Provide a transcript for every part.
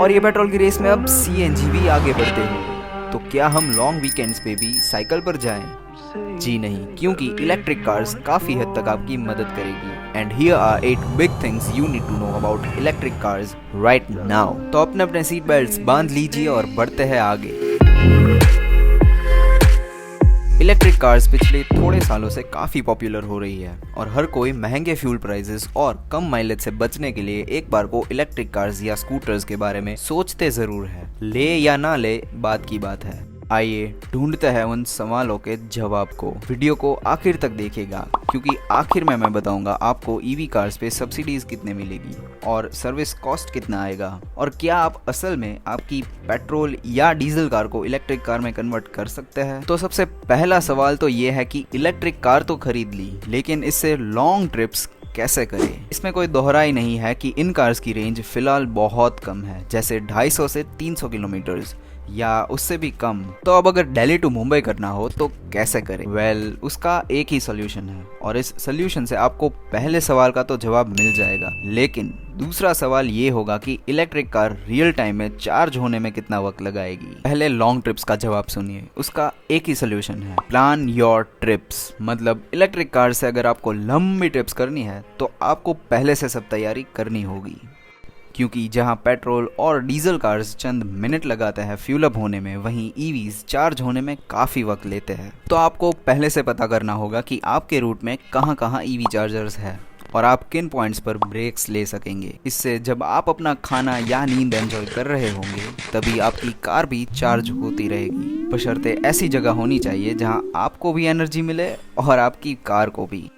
और ये पेट्रोल की रेस में अब सीएनजी भी आगे बढ़ते हुए, तो क्या हम लॉन्ग वीकेंड्स पे भी साइकिल पर जाएं? जी नहीं, क्योंकि इलेक्ट्रिक कार्स काफ़ी हद तक आपकी मदद करेगी। And here are 8 big things you need to know about electric cars right now. तो अपने अपने सीट बेल्ट्स बांध लीजिए और बढ़ते हैं आगे। इलेक्ट्रिक कार्स पिछले थोड़े सालों से काफ़ी पॉपुलर हो रही है और हर कोई महंगे फ्यूल प्राइसेस और कम माइलेज से बचने के लिए एक बार को इलेक्ट्रिक कार्स या स्कूटर्स के बारे में सोचते ज़रूर है। ले या ना ले, बात की बात है। आइए ढूंढते हैं उन सवालों के जवाब को। वीडियो को आखिर तक देखिएगा, क्योंकि आखिर में मैं बताऊंगा आपको ईवी कार्स पे सब्सिडीज कितने मिलेगी और सर्विस कॉस्ट कितना आएगा, और क्या आप असल में आपकी पेट्रोल या डीजल कार को इलेक्ट्रिक कार में कन्वर्ट कर सकते हैं। तो सबसे पहला सवाल तो ये है कि इलेक्ट्रिक कार तो खरीद ली, लेकिन इससे लॉन्ग ट्रिप्स कैसे करें। इसमें कोई दोहरा ही नहीं है कि इन कार्स की रेंज फिलहाल बहुत कम है, जैसे 250 से 300 किलोमीटर्स या उससे भी कम। तो अब अगर दिल्ली टू मुंबई करना हो तो कैसे करें? उसका एक ही सोल्यूशन है, और इस सोल्यूशन से आपको पहले सवाल का तो जवाब मिल जाएगा, लेकिन दूसरा सवाल ये होगा कि इलेक्ट्रिक कार रियल टाइम में चार्ज होने में कितना वक्त लगाएगी। पहले लॉन्ग ट्रिप्स का जवाब सुनिए, उसका एक ही सोल्यूशन है, प्लान योर ट्रिप्स। मतलब इलेक्ट्रिक कार से अगर आपको लंबी ट्रिप्स करनी है तो आपको पहले से सब तैयारी करनी होगी, क्योंकि जहां पेट्रोल और डीजल कार्स चंद मिनट लगाते हैं फ्यूल अप होने में, वहीं ईवीज चार्ज होने में काफ़ी वक्त लेते हैं। तो आपको पहले से पता करना होगा कि आपके रूट में कहां कहां ईवी चार्जर्स है और आप किन पॉइंट्स पर ब्रेक्स ले सकेंगे। इससे जब आप अपना खाना या नींद एंजॉय कर रहे होंगे तभी आपकी कार भी चार्ज होती रहेगी। बशर्ते ऐसी जगह होनी चाहिए जहां आपको भी एनर्जी मिले और आपकी कार को भी।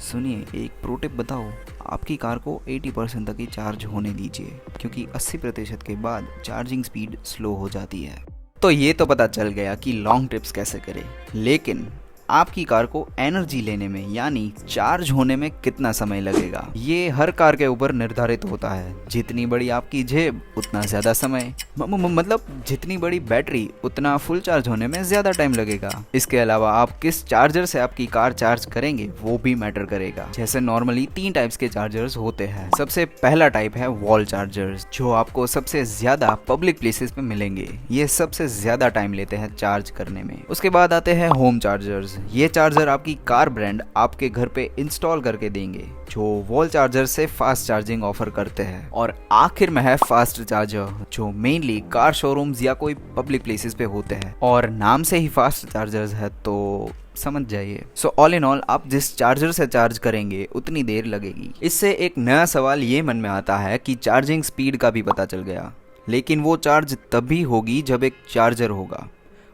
सुनिए, एक प्रो टिप बताओ, आपकी कार को 80% तक ही चार्ज होने दीजिए, क्योंकि 80% के बाद चार्जिंग स्पीड स्लो हो जाती है। तो ये तो पता चल गया कि लॉन्ग ट्रिप्स कैसे करें, लेकिन आपकी कार को एनर्जी लेने में यानी चार्ज होने में कितना समय लगेगा, ये हर कार के ऊपर निर्धारित होता है। जितनी बड़ी आपकी जेब उतना ज़्यादा समय, मतलब जितनी बड़ी बैटरी उतना फुल चार्ज होने में ज़्यादा टाइम लगेगा। इसके अलावा आप किस चार्जर से आपकी कार चार्ज करेंगे वो भी मैटर करेगा। जैसे नॉर्मली 3 टाइप्स के चार्जर्स होते हैं। सबसे पहला टाइप है वॉल चार्जर्स, जो आपको सबसे ज़्यादा पब्लिक प्लेसेस पे मिलेंगे। ये सबसे ज़्यादा टाइम लेते हैं चार्ज करने में। उसके बाद आते हैं होम चार्जर्स। ये चार्जर आपकी कार ब्रांड आपके घर पे इंस्टॉल करके देंगे, जो वॉल चार्जर से फास्ट चार्जिंग ऑफर करते हैं। और आखिर में है फास्ट चार्जर, जो मेनली कार शोरूम्स या कोई पब्लिक प्लेसेस पे होते हैं, और नाम से ही फास्ट चार्जर्स है तो समझ जाइए। सो ऑल इन ऑल, आप जिस चार्जर से चार्ज करेंगे उतनी देर लगेगी। इससे एक नया सवाल ये मन में आता है कि चार्जिंग स्पीड का भी पता चल गया, लेकिन वो चार्ज तभी होगी जब एक चार्जर होगा,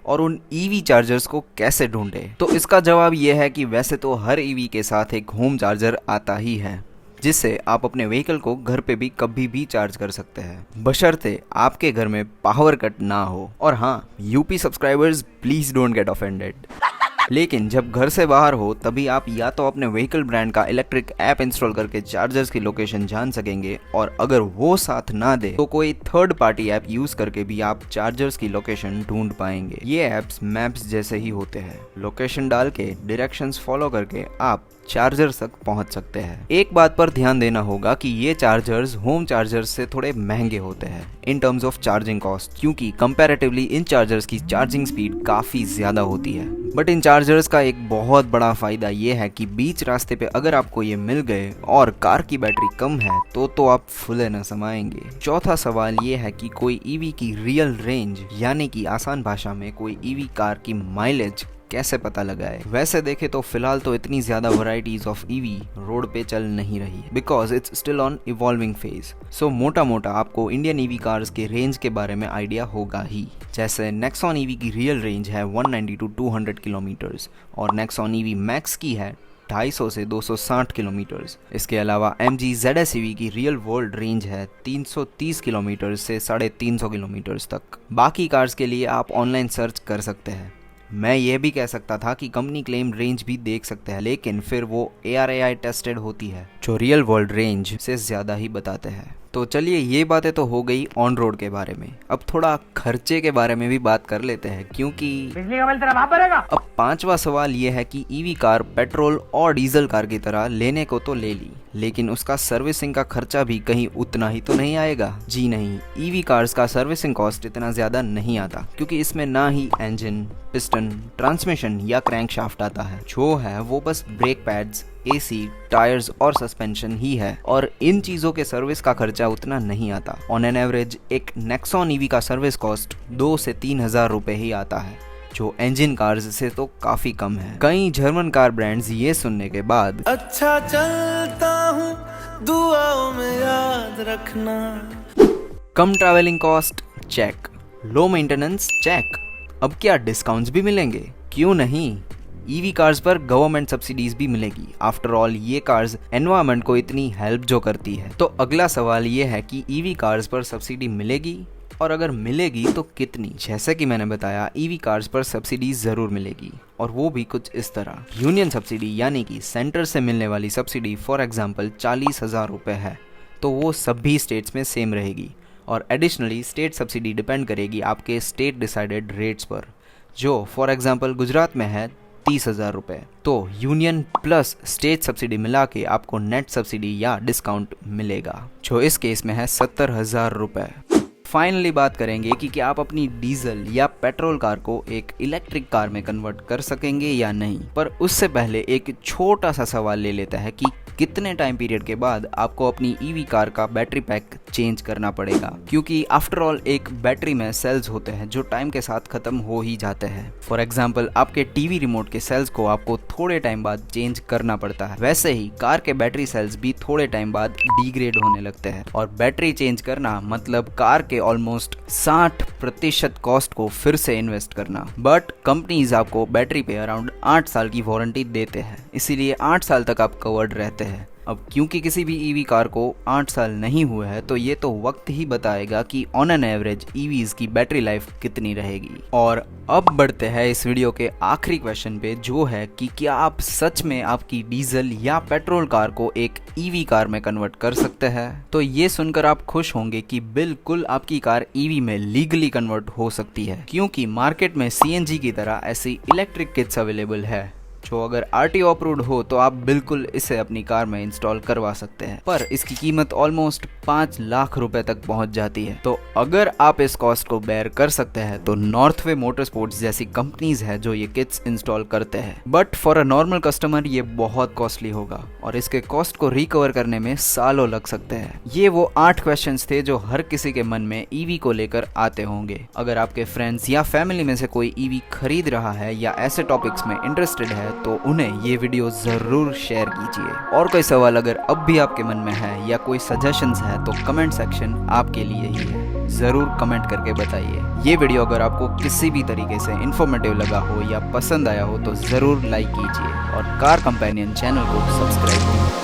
और उन ईवी चार्जर्स को कैसे ढूंढे? तो इसका जवाब यह है कि वैसे तो हर ईवी के साथ एक होम चार्जर आता ही है, जिससे आप अपने व्हीकल को घर पे भी कभी भी चार्ज कर सकते हैं, बशर्ते आपके घर में पावर कट ना हो। और हाँ, UP subscribers please don't get offended. लेकिन जब घर से बाहर हो तभी आप या तो अपने व्हीकल ब्रांड का इलेक्ट्रिक ऐप इंस्टॉल करके चार्जर्स की लोकेशन जान सकेंगे, और अगर वो साथ ना दे तो कोई थर्ड पार्टी ऐप यूज करके भी आप चार्जर्स की लोकेशन ढूंढ पाएंगे। ये ऐप्स मैप्स जैसे ही होते हैं। लोकेशन डाल के डायरेक्शंस फॉलो करके आप चार्जर तक पहुंच सकते हैं। एक बात पर ध्यान देना होगा कि ये चार्जर्स होम चार्जर्स से थोड़े महंगे होते हैं in terms of charging cost, क्योंकि कंपैरेटिवली इन चार्जर्स की चार्जिंग स्पीड काफी ज्यादा होती है। बट इन चार्जर्स का एक बहुत बड़ा फायदा ये है कि बीच रास्ते पे अगर आपको ये मिल गए और कार की बैटरी कम है तो आप फुल न समाएंगे। चौथा सवाल ये है कि कोई ईवी की रियल रेंज, यानी कि आसान भाषा में कोई ईवी कार की माइलेज कैसे पता लगाए। वैसे देखे तो फिलहाल तो इतनी ज्यादा वैरायटीज ऑफ ईवी रोड पे चल नहीं रही, because it's still on evolving phase. So मोटा मोटा आपको इंडियन ईवी कार्स के रेंज के बारे में आइडिया होगा ही। जैसे नेक्सॉन ईवी की रियल रेंज है 190 to 200 किलोमीटर्स, और नेक्सॉन ईवी मैक्स की है 250 से 260 किलोमीटर्स। इसके अलावा MG ZS EV की रियल वर्ल्ड रेंज है 330 किलोमीटर से 350 किलोमीटर्स तक। बाकी कार्स के लिए आप ऑनलाइन सर्च कर सकते हैं। मैं ये भी कह सकता था कि कंपनी क्लेम रेंज भी देख सकते हैं, लेकिन फिर वो ARAI टेस्टेड होती है, जो रियल वर्ल्ड रेंज से ज़्यादा ही बताते हैं। तो चलिए ये बातें तो हो गई ऑन रोड के बारे में, अब थोड़ा खर्चे के बारे में भी बात कर लेते हैं, क्योंकि बिजली का बिल तेरा बाप भरेगा। अब पांचवा सवाल ये है कि ईवी कार पेट्रोल और डीजल कार की तरह लेने को तो ले ली, लेकिन उसका सर्विसिंग का खर्चा भी कहीं उतना ही तो नहीं आएगा। जी नहीं, ईवी कार्स का सर्विसिंग कॉस्ट इतना ज्यादा नहीं आता, क्योंकि इसमें ना ही इंजन, पिस्टन, ट्रांसमिशन या क्रैंकशाफ्ट आता है। जो है वो बस ब्रेक पैड्स, एसी, टायर्स और सस्पेंशन ही है, और इन चीजों के सर्विस का खर्चा उतना नहीं आता। ऑन एन एवरेज एक नेक्सॉन ईवी का सर्विस कॉस्ट 2 से 3 हजार रुपए ही आता है, जो इंजन कार्स से तो काफी कम है। कई जर्मन कार ब्रांड्स ये सुनने के बाद अच्छा चलता हूँ दुआओं में याद रखना, कम travelling cost check, low maintenance check, अब क्या डिस्काउंट्स भी मिलेंगे? क्यों नहीं, ईवी कार्स पर गवर्नमेंट सब्सिडीज भी मिलेगी। आफ्टर ऑल ये कार्स एनवायरनमेंट को इतनी हेल्प जो करती है। तो अगला सवाल ये है कि ईवी कार्स पर सब्सिडी मिलेगी, और अगर मिलेगी तो कितनी? जैसे कि मैंने बताया, ईवी कार्स पर सब्सिडी जरूर मिलेगी, और वो भी कुछ इस तरह। यूनियन सब्सिडी यानी कि सेंटर से मिलने वाली सब्सिडी फॉर एग्जाम्पल 40,000 रुपए है, तो वो सभी स्टेट्स में सेम रहेगी। और एडिशनली स्टेट सब्सिडी डिपेंड करेगी आपके स्टेट डिसाइडेड रेट्स पर, जो फॉर एग्जाम्पल गुजरात में है 30,000 रुपए। तो यूनियन प्लस स्टेट सब्सिडी मिला के आपको नेट सब्सिडी या डिस्काउंट मिलेगा, जो इस केस में है 70,000 रुपए। फाइनली बात करेंगे कि क्या आप अपनी डीजल या पेट्रोल कार को एक इलेक्ट्रिक कार में कन्वर्ट कर सकेंगे या नहीं। पर उससे पहले एक छोटा सा सवाल ले लेता है कि कितने टाइम पीरियड के बाद आपको अपनी ईवी कार का बैटरी पैक चेंज करना पड़ेगा, क्योंकि आफ्टर ऑल एक बैटरी में सेल्स होते हैं जो टाइम के साथ खत्म हो ही जाते हैं। फॉर एग्जाम्पल आपके टीवी रिमोट के सेल्स को आपको थोड़े टाइम बाद चेंज करना पड़ता है, वैसे ही कार के बैटरी सेल्स भी थोड़े टाइम बाद डिग्रेड होने लगते हैं, और बैटरी चेंज करना मतलब कार के ऑलमोस्ट 60% कॉस्ट को फिर से इन्वेस्ट करना। बट कंपनीज आपको बैटरी पे अराउंड 8 साल की वारंटी देते हैं, इसीलिए 8 साल तक आप कवर्ड रहते हैं। अब क्योंकि किसी भी ईवी कार को 8 साल नहीं हुए हैं, तो ये तो वक्त ही बताएगा कि ऑन एन एवरेज ईवीज की बैटरी लाइफ कितनी रहेगी। और अब बढ़ते हैं इस वीडियो के आखिरी क्वेश्चन पे, जो है कि क्या आप सच में आपकी डीजल या पेट्रोल कार को एक ईवी कार में कन्वर्ट कर सकते हैं। तो ये सुनकर आप खुश होंगे कि बिल्कुल आपकी कार ईवी में लीगली कन्वर्ट हो सकती है, क्योंकि मार्केट में सीएनजी की तरह ऐसी इलेक्ट्रिक किट्स अवेलेबल है, जो अगर आरटीओ अप्रूव्ड हो तो आप बिल्कुल इसे अपनी कार में इंस्टॉल करवा सकते हैं। पर इसकी कीमत ऑलमोस्ट 5 लाख रुपए तक पहुंच जाती है। तो अगर आप इस कॉस्ट को बेयर कर सकते हैं, तो नॉर्थवे मोटरस्पोर्ट्स जैसी कंपनीज है जो ये किट्स इंस्टॉल करते हैं। But for a normal customer ये बहुत कॉस्टली होगा, और इसके कॉस्ट को रिकवर करने में सालों लग सकते हैं। ये वो 8 क्वेश्चंस थे जो हर किसी के मन में ईवी को लेकर आते होंगे। अगर आपके फ्रेंड्स या फैमिली में से कोई ईवी खरीद रहा है या ऐसे टॉपिक्स में इंटरेस्टेड है, तो उन्हें ये वीडियो जरूर शेयर कीजिए। और कोई सवाल अगर अब भी आपके मन में है या कोई सजेशंस है, तो कमेंट सेक्शन आपके लिए ही है, जरूर कमेंट करके बताइए। ये वीडियो अगर आपको किसी भी तरीके से इन्फॉर्मेटिव लगा हो या पसंद आया हो, तो जरूर लाइक कीजिए और कार कंपेनियन चैनल को सब्सक्राइब कीजिए।